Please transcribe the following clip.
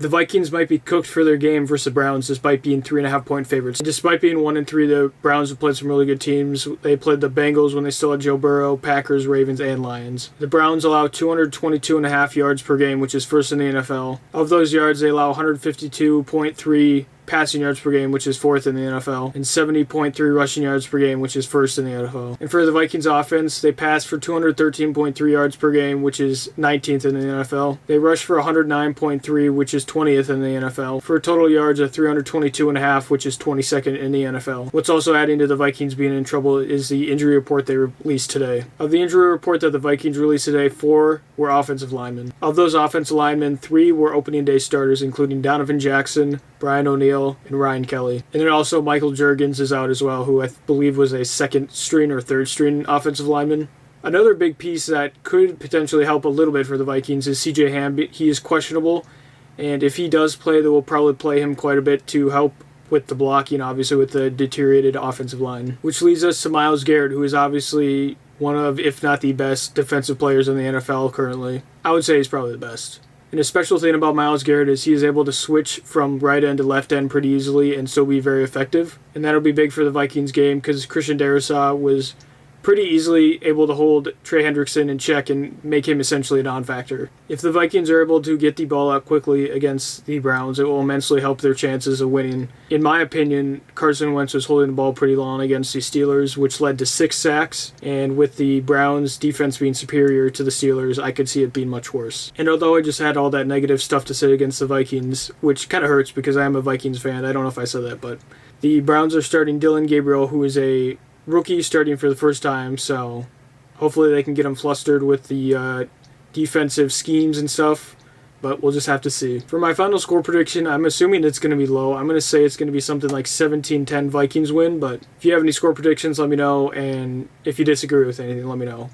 The Vikings might be cooked for their game versus the Browns despite being 3.5-point favorites. Despite being 1-3, the Browns have played some really good teams. They played the Bengals when they still had Joe Burrow, Packers, Ravens, and Lions. The Browns allow 222.5 yards per game, which is first in the NFL. Of those yards, they allow 152.3 passing yards per game, which is fourth in the NFL, and 70.3 rushing yards per game, which is first in the NFL. And for the Vikings offense, they pass for 213.3 yards per game, which is 19th in the NFL. They rush for 109.3, which is 20th in the NFL, for a total yards of 322.5, which is 22nd in the NFL. What's also adding to the Vikings being in trouble is the injury report they released today. Of the injury report that the Vikings released today, 4 were offensive linemen. Of those offensive linemen, 3 were opening day starters, including Donovan Jackson, Brian O'Neill, and Ryan Kelly. And then also Michael Juergens is out as well, who I believe was a second string or third string offensive lineman. Another big piece that could potentially help a little bit for the Vikings is CJ Ham. He is questionable, and if he does play, they will probably play him quite a bit to help with the blocking, obviously, with the deteriorated offensive line. Which leads us to Myles Garrett, who is obviously one of, if not the best, defensive players in the NFL currently. I would say he's probably the best. And a special thing about Myles Garrett is he is able to switch from right end to left end pretty easily and still be very effective. And that'll be big for the Vikings game because Christian Darrisaw was pretty easily able to hold Trey Hendrickson in check and make him essentially a non-factor. If the Vikings are able to get the ball out quickly against the Browns, it will immensely help their chances of winning. In my opinion, Carson Wentz was holding the ball pretty long against the Steelers, which led to 6 sacks, and with the Browns' defense being superior to the Steelers, I could see it being much worse. And although I just had all that negative stuff to say against the Vikings, which kind of hurts because I am a Vikings fan, I don't know if I said that, but the Browns are starting Dylan Gabriel, who is a rookie starting for the first time, so hopefully they can get him flustered with the defensive schemes and stuff, but we'll just have to see. For my final score prediction, I'm assuming it's going to be low. I'm going to say it's going to be something like 17-10 Vikings win, but if you have any score predictions, let me know, and if you disagree with anything, let me know.